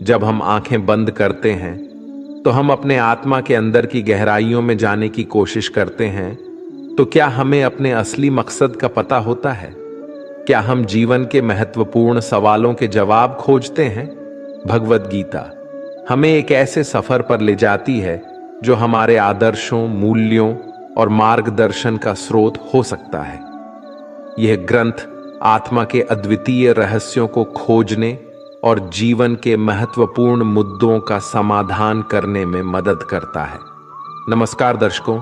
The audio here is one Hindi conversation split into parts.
जब हम आंखें बंद करते हैं तो हम अपने आत्मा के अंदर की गहराइयों में जाने की कोशिश करते हैं। तो क्या हमें अपने असली मकसद का पता होता है? क्या हम जीवन के महत्वपूर्ण सवालों के जवाब खोजते हैं? भगवद गीता हमें एक ऐसे सफर पर ले जाती है जो हमारे आदर्शों, मूल्यों और मार्गदर्शन का स्रोत हो सकता है। यह ग्रंथ आत्मा के अद्वितीय रहस्यों को खोजने और जीवन के महत्वपूर्ण मुद्दों का समाधान करने में मदद करता है। नमस्कार दर्शकों,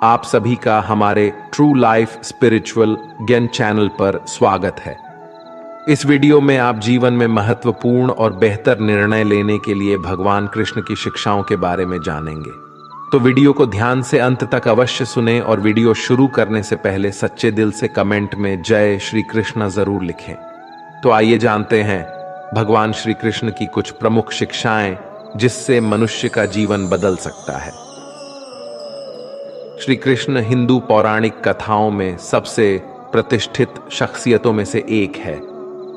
आप सभी का हमारे ट्रू लाइफ स्पिरिचुअल ज्ञान चैनल पर स्वागत है। इस वीडियो में आप जीवन में महत्वपूर्ण और बेहतर निर्णय लेने के लिए भगवान कृष्ण की शिक्षाओं के बारे में जानेंगे। तो वीडियो को ध्यान से अंत तक अवश्य सुने और वीडियो शुरू करने से पहले सच्चे दिल से कमेंट में जय श्री कृष्ण जरूर लिखें। तो आइए जानते हैं भगवान श्री कृष्ण की कुछ प्रमुख शिक्षाएं जिससे मनुष्य का जीवन बदल सकता है। श्री कृष्ण हिंदू पौराणिक कथाओं में सबसे प्रतिष्ठित शख्सियतों में से एक है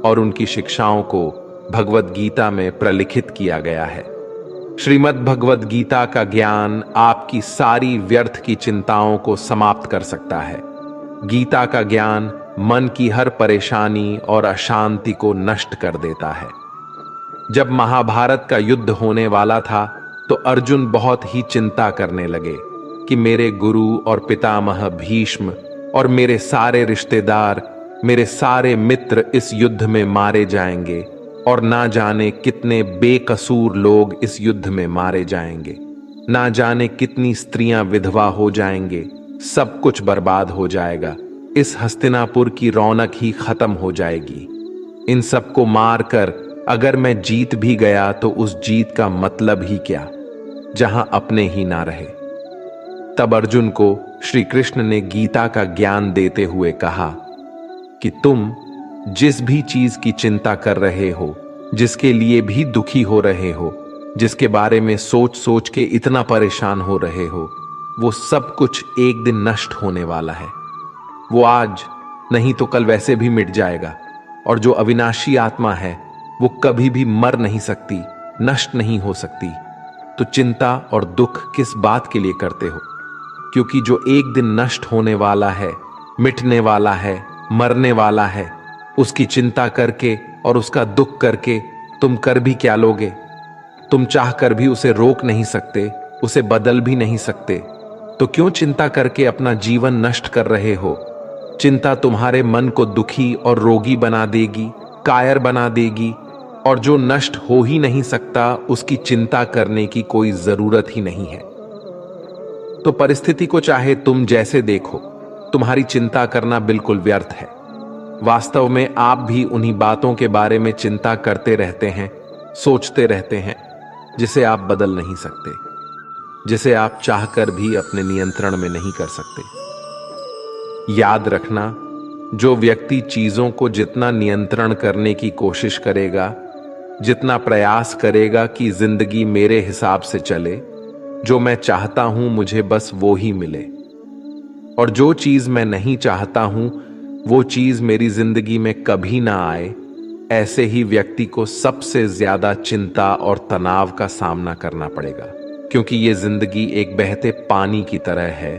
और उनकी शिक्षाओं को भगवद गीता में प्रलिखित किया गया है। श्रीमद् भगवद गीता का ज्ञान आपकी सारी व्यर्थ की चिंताओं को समाप्त कर सकता है। गीता का ज्ञान मन की हर परेशानी और अशांति को नष्ट कर देता है। जब महाभारत का युद्ध होने वाला था तो अर्जुन बहुत ही चिंता करने लगे कि मेरे गुरु और पितामह भीष्म और मेरे सारे रिश्तेदार, मेरे सारे मित्र इस युद्ध में मारे जाएंगे और ना जाने कितने बेकसूर लोग इस युद्ध में मारे जाएंगे। ना जाने कितनी स्त्रियां विधवा हो जाएंगे, सब कुछ बर्बाद हो जाएगा। इस हस्तिनापुर की रौनक ही खत्म हो जाएगी। इन सबको मारकर अगर मैं जीत भी गया तो उस जीत का मतलब ही क्या, जहां अपने ही ना रहे। तब अर्जुन को श्री कृष्ण ने गीता का ज्ञान देते हुए कहा कि तुम जिस भी चीज की चिंता कर रहे हो, जिसके लिए भी दुखी हो रहे हो, जिसके बारे में सोच सोच के इतना परेशान हो रहे हो, वो सब कुछ एक दिन नष्ट होने वाला है। वो आज नहीं तो कल वैसे भी मिट जाएगा। और जो अविनाशी आत्मा है वो कभी भी मर नहीं सकती, नष्ट नहीं हो सकती। तो चिंता और दुख किस बात के लिए करते हो? क्योंकि जो एक दिन नष्ट होने वाला है, मिटने वाला है, मरने वाला है, उसकी चिंता करके और उसका दुख करके तुम कर भी क्या लोगे? तुम चाह कर भी उसे रोक नहीं सकते, उसे बदल भी नहीं सकते। तो क्यों चिंता करके अपना जीवन नष्ट कर रहे हो? चिंता तुम्हारे मन को दुखी और रोगी बना देगी, कायर बना देगी, और जो नष्ट हो ही नहीं सकता उसकी चिंता करने की कोई जरूरत ही नहीं है। तो परिस्थिति को चाहे तुम जैसे देखो, तुम्हारी चिंता करना बिल्कुल व्यर्थ है। वास्तव में आप भी उन्हीं बातों के बारे में चिंता करते रहते हैं, सोचते रहते हैं, जिसे आप बदल नहीं सकते, जिसे आप चाहकर भी अपने नियंत्रण में नहीं कर सकते। याद रखना, जो व्यक्ति चीजों को जितना नियंत्रण करने की कोशिश करेगा, जितना प्रयास करेगा कि जिंदगी मेरे हिसाब से चले, जो मैं चाहता हूं मुझे बस वो ही मिले, और जो चीज मैं नहीं चाहता हूं वो चीज मेरी जिंदगी में कभी ना आए, ऐसे ही व्यक्ति को सबसे ज्यादा चिंता और तनाव का सामना करना पड़ेगा। क्योंकि ये जिंदगी एक बहते पानी की तरह है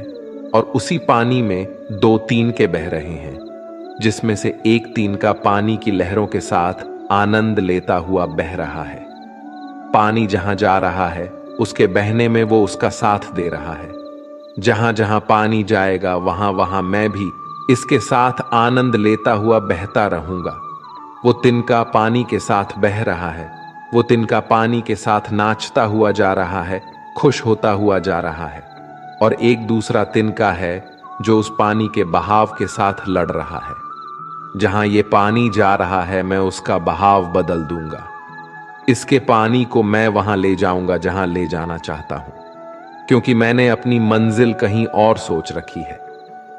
और उसी पानी में दो तिनके बह रहे हैं, जिसमें से एक तिनका पानी की लहरों के साथ आनंद लेता हुआ बह रहा है। पानी जहां जा रहा है उसके बहने में वो उसका साथ दे रहा है। जहां जहां पानी जाएगा वहां वहां मैं भी इसके साथ आनंद लेता हुआ बहता रहूंगा। वो तिनका पानी के साथ बह रहा है, वो तिनका पानी के साथ नाचता हुआ जा रहा है, खुश होता हुआ जा रहा है। और एक दूसरा तिनका है जो उस पानी के बहाव के साथ लड़ रहा है। जहां ये पानी जा रहा है मैं उसका बहाव बदल दूंगा। इसके पानी को मैं वहां ले जाऊंगा जहां ले जाना चाहता हूं, क्योंकि मैंने अपनी मंजिल कहीं और सोच रखी है।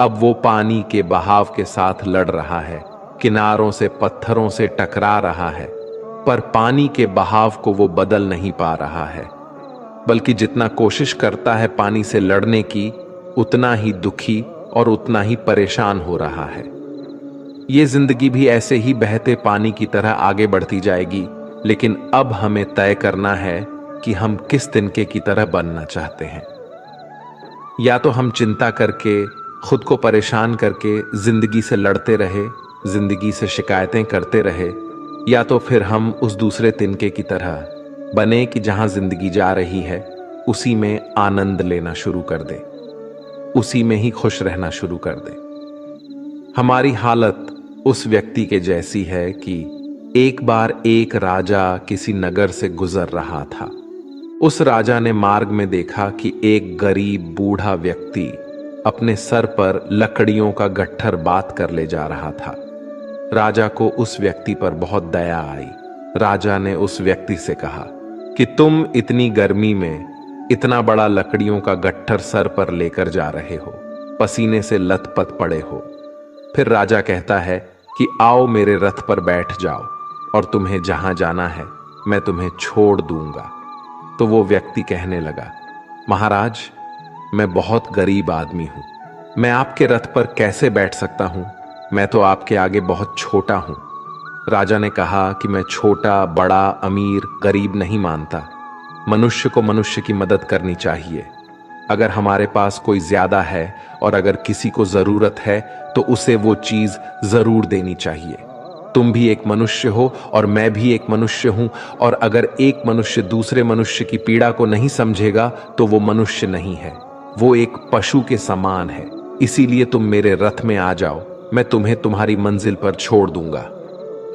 अब वो पानी के बहाव के साथ लड़ रहा है, किनारों से पत्थरों से टकरा रहा है, पर पानी के बहाव को वो बदल नहीं पा रहा है, बल्कि जितना कोशिश करता है पानी से लड़ने की, उतना ही दुखी और उतना ही परेशान हो रहा है। ये जिंदगी भी ऐसे ही बहते पानी की तरह आगे बढ़ती जाएगी, लेकिन अब हमें तय करना है कि हम किस तिनके की तरह बनना चाहते हैं। या तो हम चिंता करके, खुद को परेशान करके जिंदगी से लड़ते रहे, जिंदगी से शिकायतें करते रहे, या तो फिर हम उस दूसरे तिनके की तरह बने कि जहां जिंदगी जा रही है उसी में आनंद लेना शुरू कर दे, उसी में ही खुश रहना शुरू कर दे। हमारी हालत उस व्यक्ति के जैसी है कि एक बार एक राजा किसी नगर से गुजर रहा था। उस राजा ने मार्ग में देखा कि एक गरीब बूढ़ा व्यक्ति अपने सर पर लकड़ियों का गट्ठर बात कर ले जा रहा था। राजा को उस व्यक्ति पर बहुत दया आई। राजा ने उस व्यक्ति से कहा कि तुम इतनी गर्मी में इतना बड़ा लकड़ियों का गट्ठर सर पर लेकर जा रहे हो, पसीने से लथपथ पड़े हो। फिर राजा कहता है कि आओ मेरे रथ पर बैठ जाओ और तुम्हें जहां जाना है मैं तुम्हें छोड़ दूंगा। तो वो व्यक्ति कहने लगा, महाराज, मैं बहुत गरीब आदमी हूं, मैं आपके रथ पर कैसे बैठ सकता हूं? मैं तो आपके आगे बहुत छोटा हूं। राजा ने कहा कि मैं छोटा, बड़ा, अमीर, गरीब नहीं मानता। मनुष्य को मनुष्य की मदद करनी चाहिए। अगर हमारे पास कोई ज्यादा है और अगर किसी को जरूरत है तो उसे वो चीज जरूर देनी चाहिए। तुम भी एक मनुष्य हो और मैं भी एक मनुष्य हूं, और अगर एक मनुष्य दूसरे मनुष्य की पीड़ा को नहीं समझेगा तो वो मनुष्य नहीं है, वो एक पशु के समान है। इसीलिए तुम मेरे रथ में आ जाओ, मैं तुम्हें तुम्हारी मंजिल पर छोड़ दूंगा।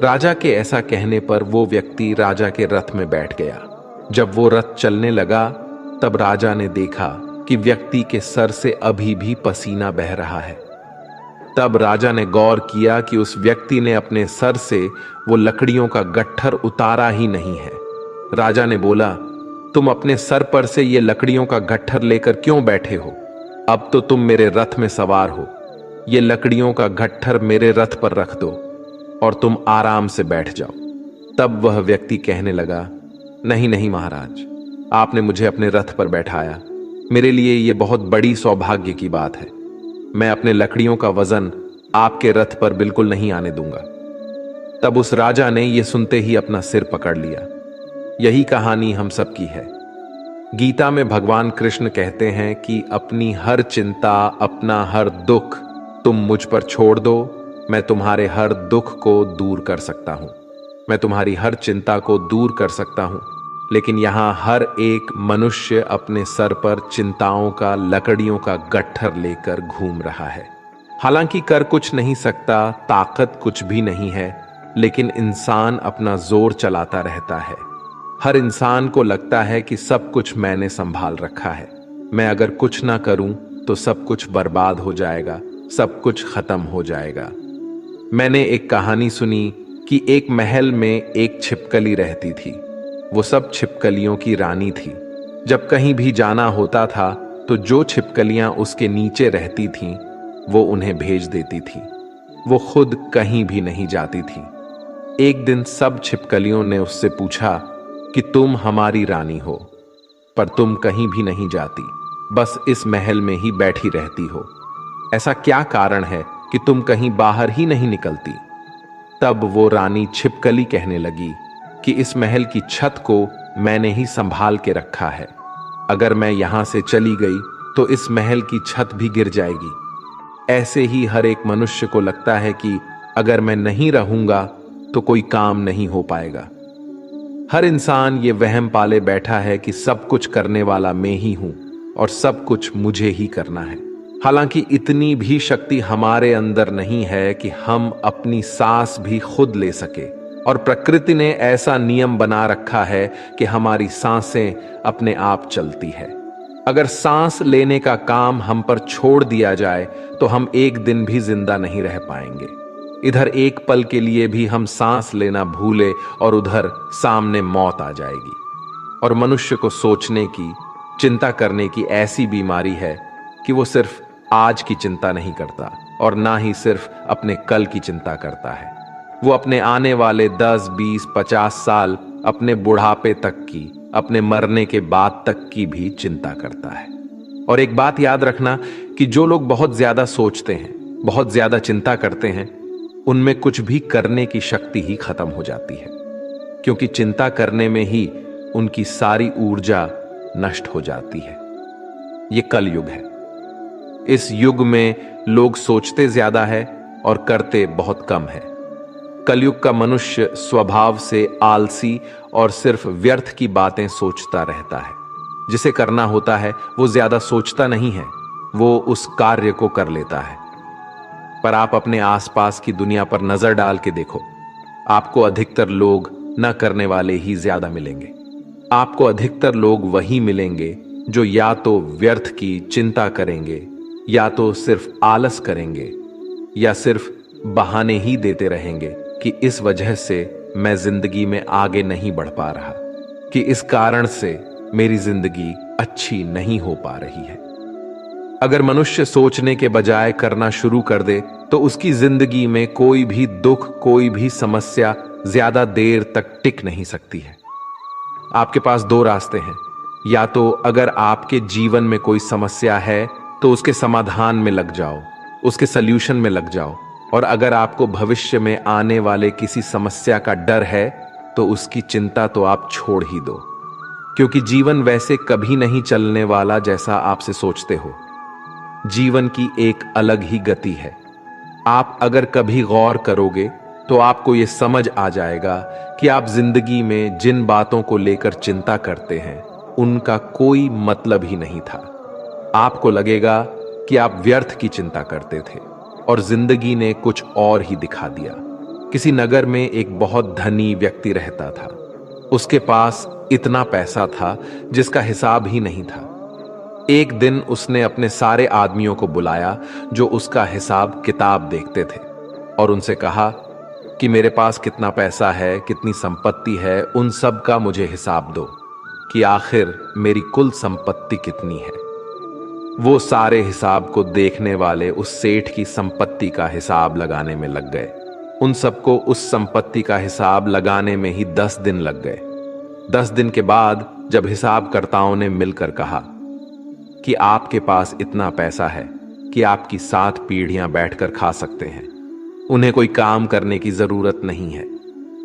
राजा के ऐसा कहने पर वो व्यक्ति राजा के रथ में बैठ गया। जब वो रथ चलने लगा तब राजा ने देखा कि व्यक्ति के सर से अभी भी पसीना बह रहा है। तब राजा ने गौर किया कि उस व्यक्ति ने अपने सर से वो लकड़ियों का गट्ठर उतारा ही नहीं है। राजा ने बोला, तुम अपने सर पर से ये लकड़ियों का गट्ठर लेकर क्यों बैठे हो? अब तो तुम मेरे रथ में सवार हो, ये लकड़ियों का गट्ठर मेरे रथ पर रख दो और तुम आराम से बैठ जाओ। तब वह व्यक्ति कहने लगा, नहीं नहीं महाराज, आपने मुझे अपने रथ पर बैठाया, मेरे लिए यह बहुत बड़ी सौभाग्य की बात है। मैं अपने लकड़ियों का वजन आपके रथ पर बिल्कुल नहीं आने दूंगा। तब उस राजा ने यह सुनते ही अपना सिर पकड़ लिया। यही कहानी हम सबकी है। गीता में भगवान कृष्ण कहते हैं कि अपनी हर चिंता, अपना हर दुख तुम मुझ पर छोड़ दो, मैं तुम्हारे हर दुख को दूर कर सकता हूं, मैं तुम्हारी हर चिंता को दूर कर सकता हूं। लेकिन यहां हर एक मनुष्य अपने सर पर चिंताओं का, लकड़ियों का गट्ठर लेकर घूम रहा है। हालांकि कर कुछ नहीं सकता, ताकत कुछ भी नहीं है, लेकिन इंसान अपना जोर चलाता रहता है। हर इंसान को लगता है कि सब कुछ मैंने संभाल रखा है, मैं अगर कुछ ना करूं तो सब कुछ बर्बाद हो जाएगा, सब कुछ खत्म हो जाएगा। मैंने एक कहानी सुनी कि एक महल में एक छिपकली रहती थी। वो सब छिपकलियों की रानी थी। जब कहीं भी जाना होता था तो जो छिपकलियां उसके नीचे रहती थीं, वो उन्हें भेज देती थी। वो खुद कहीं भी नहीं जाती थी। एक दिन सब छिपकलियों ने उससे पूछा कि तुम हमारी रानी हो, पर तुम कहीं भी नहीं जाती, बस इस महल में ही बैठी रहती हो। ऐसा क्या कारण है कि तुम कहीं बाहर ही नहीं निकलती? तब वो रानी छिपकली कहने लगी कि इस महल की छत को मैंने ही संभाल के रखा है। अगर मैं यहां से चली गई तो इस महल की छत भी गिर जाएगी। ऐसे ही हर एक मनुष्य को लगता है कि अगर मैं नहीं रहूंगा तो कोई काम नहीं हो पाएगा। हर इंसान ये वहम पाले बैठा है कि सब कुछ करने वाला मैं ही हूं और सब कुछ मुझे ही करना है। हालांकि इतनी भी शक्ति हमारे अंदर नहीं है कि हम अपनी सांस भी खुद ले सके, और प्रकृति ने ऐसा नियम बना रखा है कि हमारी सांसें अपने आप चलती है। अगर सांस लेने का काम हम पर छोड़ दिया जाए तो हम एक दिन भी जिंदा नहीं रह पाएंगे। इधर एक पल के लिए भी हम सांस लेना भूले और उधर सामने मौत आ जाएगी। और मनुष्य को सोचने की, चिंता करने की ऐसी बीमारी है कि वो सिर्फ आज की चिंता नहीं करता और ना ही सिर्फ अपने कल की चिंता करता है। वो अपने आने वाले 10, 20, 50 साल, अपने बुढ़ापे तक की, अपने मरने के बाद तक की भी चिंता करता है। और एक बात याद रखना कि जो लोग बहुत ज्यादा सोचते हैं, बहुत ज्यादा चिंता करते हैं, उनमें कुछ भी करने की शक्ति ही खत्म हो जाती है। क्योंकि चिंता करने में ही उनकी सारी ऊर्जा नष्ट हो जाती है। ये कलयुग है। इस युग में लोग सोचते ज्यादा है और करते बहुत कम है। कलयुग का मनुष्य स्वभाव से आलसी और सिर्फ व्यर्थ की बातें सोचता रहता है। जिसे करना होता है वो ज्यादा सोचता नहीं है, वो उस कार्य को कर लेता है। पर आप अपने आसपास की दुनिया पर नजर डाल के देखो, आपको अधिकतर लोग न करने वाले ही ज्यादा मिलेंगे। आपको अधिकतर लोग वही मिलेंगे जो या तो व्यर्थ की चिंता करेंगे, या तो सिर्फ आलस करेंगे, या सिर्फ बहाने ही देते रहेंगे कि इस वजह से मैं जिंदगी में आगे नहीं बढ़ पा रहा, कि इस कारण से मेरी जिंदगी अच्छी नहीं हो पा रही है। अगर मनुष्य सोचने के बजाय करना शुरू कर दे तो उसकी जिंदगी में कोई भी दुख, कोई भी समस्या ज्यादा देर तक टिक नहीं सकती है। आपके पास दो रास्ते हैं। या तो अगर आपके जीवन में कोई समस्या है तो उसके समाधान में लग जाओ, उसके सल्यूशन में लग जाओ। और अगर आपको भविष्य में आने वाले किसी समस्या का डर है तो उसकी चिंता तो आप छोड़ ही दो, क्योंकि जीवन वैसे कभी नहीं चलने वाला जैसा आपसे सोचते हो। जीवन की एक अलग ही गति है। आप अगर कभी गौर करोगे तो आपको यह समझ आ जाएगा कि आप जिंदगी में जिन बातों को लेकर चिंता करते हैं उनका कोई मतलब ही नहीं था। आपको लगेगा कि आप व्यर्थ की चिंता करते थे और जिंदगी ने कुछ और ही दिखा दिया। किसी नगर में एक बहुत धनी व्यक्ति रहता था। उसके पास इतना पैसा था जिसका हिसाब ही नहीं था। एक दिन उसने अपने सारे आदमियों को बुलाया जो उसका हिसाब किताब देखते थे, और उनसे कहा कि मेरे पास कितना पैसा है, कितनी संपत्ति है, उन सब का मुझे हिसाब दो कि आखिर मेरी कुल संपत्ति कितनी है। वो सारे हिसाब को देखने वाले उस सेठ की संपत्ति का हिसाब लगाने में लग गए। उन सबको उस संपत्ति का हिसाब लगाने में ही 10 दिन लग गए। 10 दिन के बाद जब हिसाबकर्ताओं ने मिलकर कहा कि आपके पास इतना पैसा है कि आपकी 7 पीढ़ियां बैठकर खा सकते हैं, उन्हें कोई काम करने की जरूरत नहीं है।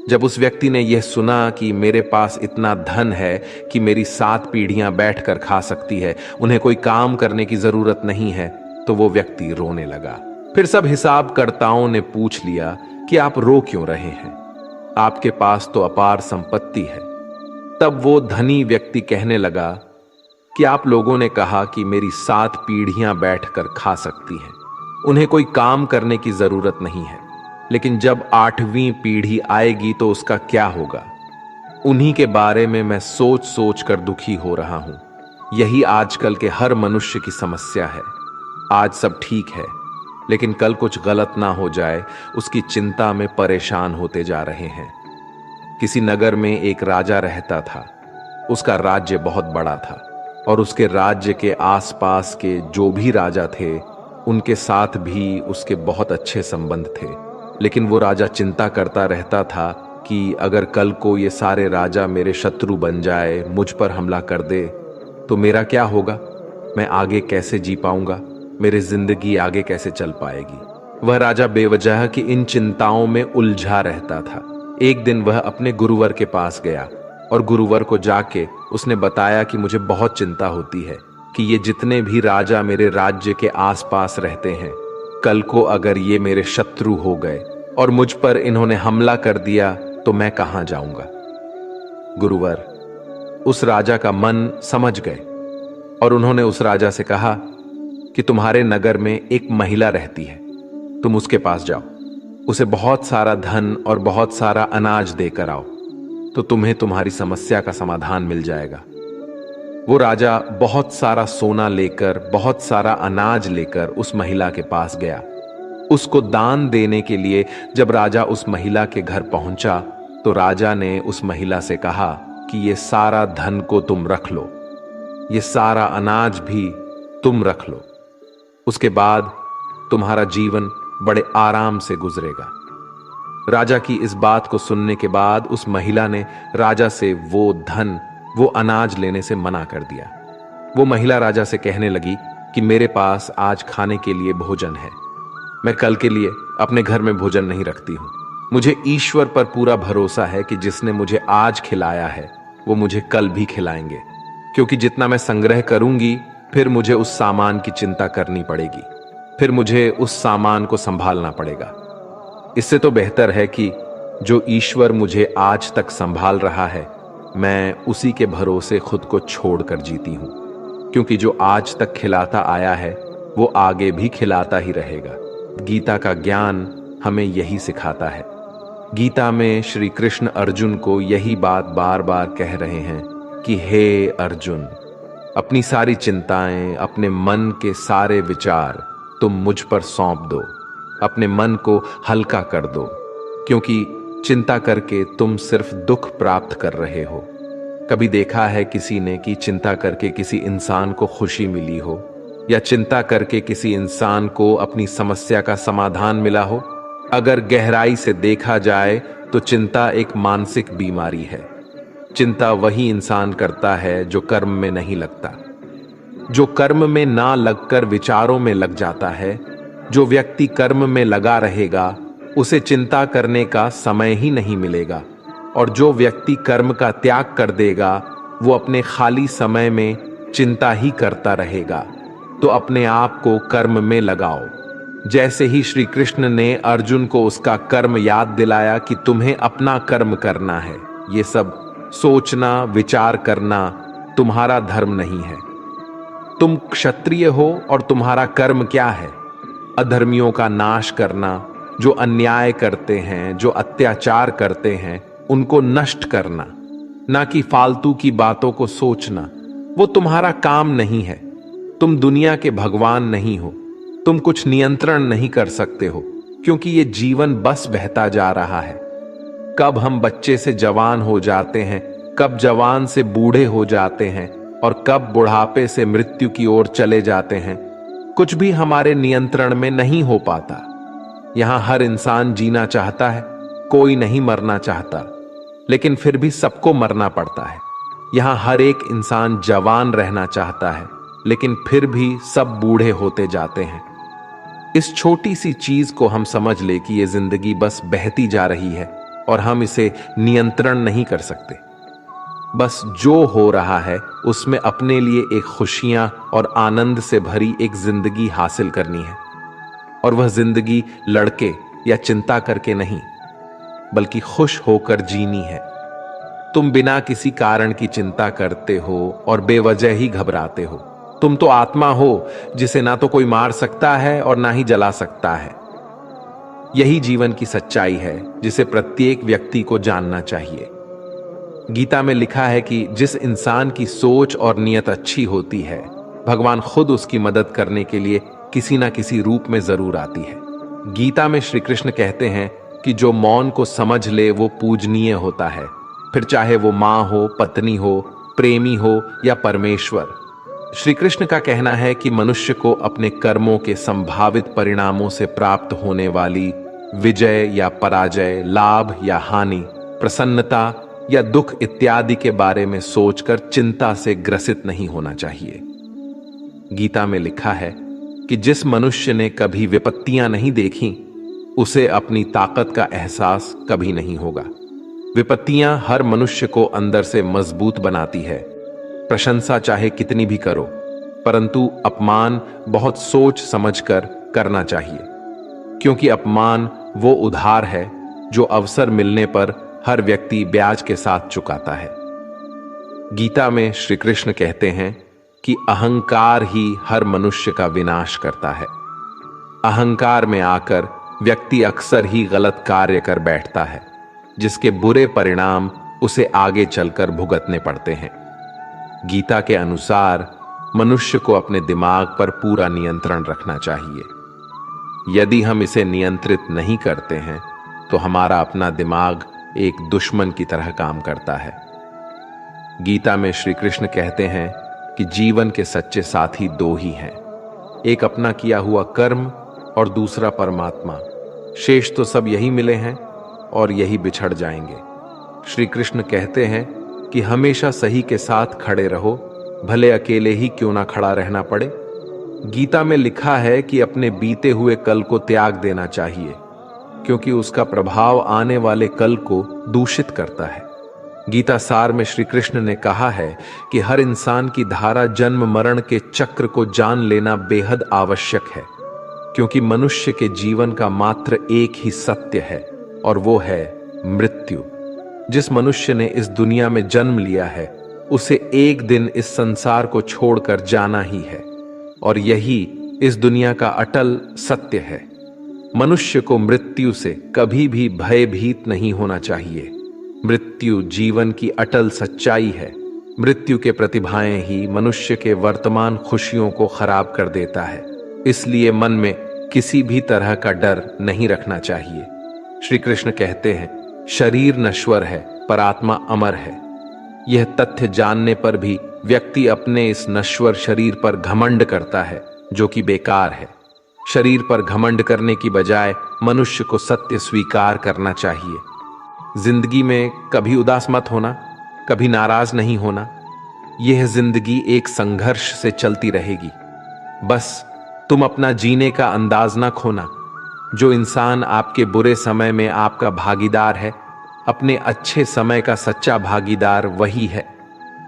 जब उस व्यक्ति ने यह सुना कि मेरे पास इतना धन है कि मेरी 7 पीढ़ियां बैठकर खा सकती है, उन्हें कोई काम करने की जरूरत नहीं है, तो वो व्यक्ति रोने लगा। फिर सब हिसाबकर्ताओं ने पूछ लिया कि आप रो क्यों रहे हैं, आपके पास तो अपार संपत्ति है। तब वो धनी व्यक्ति कहने लगा कि आप लोगों ने कहा कि मेरी 7 पीढ़ियां बैठकर खा सकती हैं, उन्हें कोई काम करने की जरूरत नहीं है, लेकिन जब 8वीं पीढ़ी आएगी तो उसका क्या होगा? उन्हीं के बारे में मैं सोच सोच कर दुखी हो रहा हूं। यही आजकल के हर मनुष्य की समस्या है। आज सब ठीक है, लेकिन कल कुछ गलत ना हो जाए, उसकी चिंता में परेशान होते जा रहे हैं। किसी नगर में एक राजा रहता था। उसका राज्य बहुत बड़ा था और उसके राज्य के आसपास के जो भी राजा थे उनके साथ भी उसके बहुत अच्छे संबंध थे। लेकिन वो राजा चिंता करता रहता था कि अगर कल को ये सारे राजा मेरे शत्रु बन जाए, मुझ पर हमला कर दे, तो मेरा क्या होगा? मैं आगे कैसे जी पाऊंगा? मेरी जिंदगी आगे कैसे चल पाएगी? वह राजा बेवजह की इन चिंताओं में उलझा रहता था। एक दिन वह अपने गुरुवर के पास गया और गुरुवर को जाके उसने बताया कि मुझे बहुत चिंता होती है कि ये जितने भी राजा मेरे राज्य के आसपास रहते हैं, कल को अगर ये मेरे शत्रु हो गए और मुझ पर इन्होंने हमला कर दिया तो मैं कहां जाऊंगा? गुरुवर उस राजा का मन समझ गए और उन्होंने उस राजा से कहा कि तुम्हारे नगर में एक महिला रहती है, तुम उसके पास जाओ, उसे बहुत सारा धन और बहुत सारा अनाज देकर आओ, तो तुम्हें तुम्हारी समस्या का समाधान मिल जाएगा। वो राजा बहुत सारा सोना लेकर, बहुत सारा अनाज लेकर उस महिला के पास गया। उसको दान देने के लिए जब राजा उस महिला के घर पहुंचा तो राजा ने उस महिला से कहा कि ये सारा धन को तुम रख लो, ये सारा अनाज भी तुम रख लो, उसके बाद तुम्हारा जीवन बड़े आराम से गुजरेगा। राजा की इस बात को सुनने के बाद उस महिला ने राजा से वो धन, वो अनाज लेने से मना कर दिया। वो महिला राजा से कहने लगी कि मेरे पास आज खाने के लिए भोजन है, मैं कल के लिए अपने घर में भोजन नहीं रखती हूं। मुझे ईश्वर पर पूरा भरोसा है कि जिसने मुझे आज खिलाया है वो मुझे कल भी खिलाएंगे, क्योंकि जितना मैं संग्रह करूंगी फिर मुझे उस सामान की चिंता करनी पड़ेगी, फिर मुझे उस सामान को संभालना पड़ेगा। इससे तो बेहतर है कि जो ईश्वर मुझे आज तक संभाल रहा है मैं उसी के भरोसे खुद को छोड़कर जीती हूं, क्योंकि जो आज तक खिलाता आया है वो आगे भी खिलाता ही रहेगा। गीता का ज्ञान हमें यही सिखाता है। गीता में श्री कृष्ण अर्जुन को यही बात बार बार कह रहे हैं कि हे अर्जुन, अपनी सारी चिंताएं, अपने मन के सारे विचार तुम मुझ पर सौंप दो, अपने मन को हल्का कर दो, क्योंकि चिंता करके तुम सिर्फ दुख प्राप्त कर रहे हो। कभी देखा है किसी ने कि चिंता करके किसी इंसान को खुशी मिली हो, या चिंता करके किसी इंसान को अपनी समस्या का समाधान मिला हो? अगर गहराई से देखा जाए तो चिंता एक मानसिक बीमारी है। चिंता वही इंसान करता है जो कर्म में नहीं लगता, जो कर्म में ना लगकर विचारों में लग जाता है। जो व्यक्ति कर्म में लगा रहेगा उसे चिंता करने का समय ही नहीं मिलेगा, और जो व्यक्ति कर्म का त्याग कर देगा वो अपने खाली समय में चिंता ही करता रहेगा। तो अपने आप को कर्म में लगाओ। जैसे ही श्री कृष्ण ने अर्जुन को उसका कर्म याद दिलाया कि तुम्हें अपना कर्म करना है, ये सब सोचना विचार करना तुम्हारा धर्म नहीं है। तुम क्षत्रिय हो और तुम्हारा कर्म क्या है? अधर्मियों का नाश करना, जो अन्याय करते हैं, जो अत्याचार करते हैं उनको नष्ट करना, ना कि फालतू की बातों को सोचना। वो तुम्हारा काम नहीं है। तुम दुनिया के भगवान नहीं हो। तुम कुछ नियंत्रण नहीं कर सकते हो, क्योंकि ये जीवन बस बहता जा रहा है। कब हम बच्चे से जवान हो जाते हैं, कब जवान से बूढ़े हो जाते हैं, और कब बुढ़ापे से मृत्यु की ओर चले जाते हैं, कुछ भी हमारे नियंत्रण में नहीं हो पाता। यहां हर इंसान जीना चाहता है, कोई नहीं मरना चाहता, लेकिन फिर भी सबको मरना पड़ता है। यहां हर एक इंसान जवान रहना चाहता है, लेकिन फिर भी सब बूढ़े होते जाते हैं। इस छोटी सी चीज को हम समझ ले कि ये जिंदगी बस बहती जा रही है और हम इसे नियंत्रण नहीं कर सकते। बस जो हो रहा है उसमें अपने लिए एक खुशियां और आनंद से भरी एक जिंदगी हासिल करनी है, और वह जिंदगी लड़के या चिंता करके नहीं, बल्कि खुश होकर जीनी है। तुम बिना किसी कारण की चिंता करते हो और बेवजह ही घबराते हो। तुम तो आत्मा हो जिसे ना तो कोई मार सकता है और ना ही जला सकता है। यही जीवन की सच्चाई है जिसे प्रत्येक व्यक्ति को जानना चाहिए। गीता में लिखा है कि जिस इंसान की सोच और नियत अच्छी होती है, भगवान खुद उसकी मदद करने के लिए किसी ना किसी रूप में जरूर आती है। गीता में श्री कृष्ण कहते हैं कि जो मौन को समझ ले वो पूजनीय होता है, फिर चाहे वो माँ हो, पत्नी हो, प्रेमी हो या परमेश्वर। श्री कृष्ण का कहना है कि मनुष्य को अपने कर्मों के संभावित परिणामों से प्राप्त होने वाली विजय या पराजय, लाभ या हानि, प्रसन्नता या दुख इत्यादि के बारे में सोचकर चिंता से ग्रसित नहीं होना चाहिए। गीता में लिखा है कि जिस मनुष्य ने कभी विपत्तियां नहीं देखी उसे अपनी ताकत का एहसास कभी नहीं होगा। विपत्तियां हर मनुष्य को अंदर से मजबूत बनाती है। प्रशंसा चाहे कितनी भी करो, परंतु अपमान बहुत सोच समझकर करना चाहिए, क्योंकि अपमान वो उधार है जो अवसर मिलने पर हर व्यक्ति ब्याज के साथ चुकाता है। गीता में श्री कृष्ण कहते हैं कि अहंकार ही हर मनुष्य का विनाश करता है। अहंकार में आकर व्यक्ति अक्सर ही गलत कार्य कर बैठता है, जिसके बुरे परिणाम उसे आगे चलकर भुगतने पड़ते हैं। गीता के अनुसार मनुष्य को अपने दिमाग पर पूरा नियंत्रण रखना चाहिए। यदि हम इसे नियंत्रित नहीं करते हैं तो हमारा अपना दिमाग एक दुश्मन की तरह काम करता है। गीता में श्री कृष्ण कहते हैं कि जीवन के सच्चे साथी दो ही हैं, एक अपना किया हुआ कर्म और दूसरा परमात्मा। शेष तो सब यही मिले हैं और यही बिछड़ जाएंगे। श्री कृष्ण कहते हैं कि हमेशा सही के साथ खड़े रहो, भले अकेले ही क्यों ना खड़ा रहना पड़े। गीता में लिखा है कि अपने बीते हुए कल को त्याग देना चाहिए, क्योंकि उसका प्रभाव आने वाले कल को दूषित करता है। गीता सार में श्री कृष्ण ने कहा है कि हर इंसान की धारा जन्म मरण के चक्र को जान लेना बेहद आवश्यक है, क्योंकि मनुष्य के जीवन का मात्र एक ही सत्य है और वो है मृत्यु। जिस मनुष्य ने इस दुनिया में जन्म लिया है उसे एक दिन इस संसार को छोड़कर जाना ही है, और यही इस दुनिया का अटल सत्य है। मनुष्य को मृत्यु से कभी भी भयभीत नहीं होना चाहिए। मृत्यु जीवन की अटल सच्चाई है। मृत्यु के प्रतिभाएं ही मनुष्य के वर्तमान खुशियों को खराब कर देता है। इसलिए मन में किसी भी तरह का डर नहीं रखना चाहिए। श्री कृष्ण कहते हैं, शरीर नश्वर है पर आत्मा अमर है। यह तथ्य जानने पर भी व्यक्ति अपने इस नश्वर शरीर पर घमंड करता है, जो कि बेकार है। शरीर पर घमंड करने की बजाय मनुष्य को सत्य स्वीकार करना चाहिए। जिंदगी में कभी उदास मत होना, कभी नाराज नहीं होना। यह जिंदगी एक संघर्ष से चलती रहेगी। बस तुम अपना जीने का अंदाज ना खोना। जो इंसान आपके बुरे समय में आपका भागीदार है, अपने अच्छे समय का सच्चा भागीदार वही है।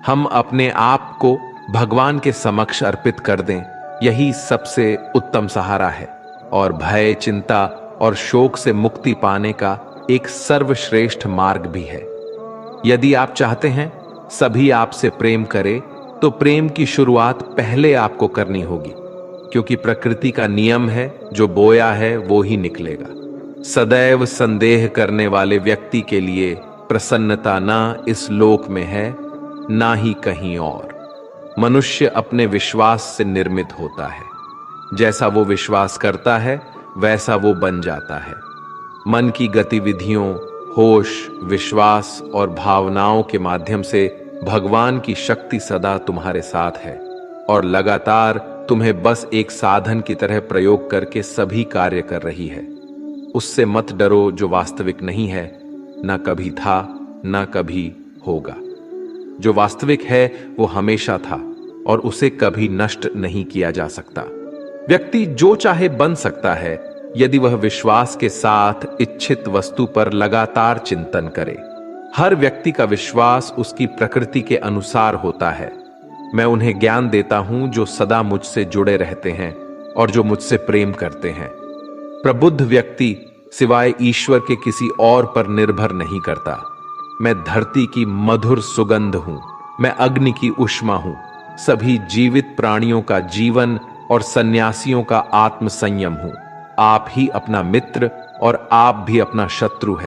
हम अपने आप को भगवान के समक्ष अर्पित कर दें, यही सबसे उत्तम सहारा है और भय, चिंता और शोक से मुक्ति पाने का एक सर्वश्रेष्ठ मार्ग भी है। यदि आप चाहते हैं सभी आपसे प्रेम करें, तो प्रेम की शुरुआत पहले आपको करनी होगी, क्योंकि प्रकृति का नियम है, जो बोया है वो ही निकलेगा। सदैव संदेह करने वाले व्यक्ति के लिए प्रसन्नता ना इस लोक में है, ना ही कहीं और। मनुष्य अपने विश्वास से निर्मित होता है। जैसा वो विश्वास करता है वैसा वो बन जाता है। मन की गतिविधियों, होश, विश्वास और भावनाओं के माध्यम से भगवान की शक्ति सदा तुम्हारे साथ है और लगातार तुम्हें बस एक साधन की तरह प्रयोग करके सभी कार्य कर रही है। उससे मत डरो जो वास्तविक नहीं है, ना कभी था, ना कभी होगा। जो वास्तविक है वो हमेशा था और उसे कभी नष्ट नहीं किया जा सकता। व्यक्ति जो चाहे बन सकता है यदि वह विश्वास के साथ इच्छित वस्तु पर लगातार चिंतन करे। हर व्यक्ति का विश्वास उसकी प्रकृति के अनुसार होता है। मैं उन्हें ज्ञान देता हूं जो सदा मुझसे जुड़े रहते हैं और जो मुझसे प्रेम करते हैं। प्रबुद्ध व्यक्ति सिवाय ईश्वर के किसी और पर निर्भर नहीं करता। मैं धरती की मधुर सुगंध हूं, मैं अग्नि की उष्मा हूं, सभी जीवित प्राणियों का जीवन और सन्यासियों का आत्म संयम हूं। आप ही अपना मित्र और आप भी अपना शत्रु है।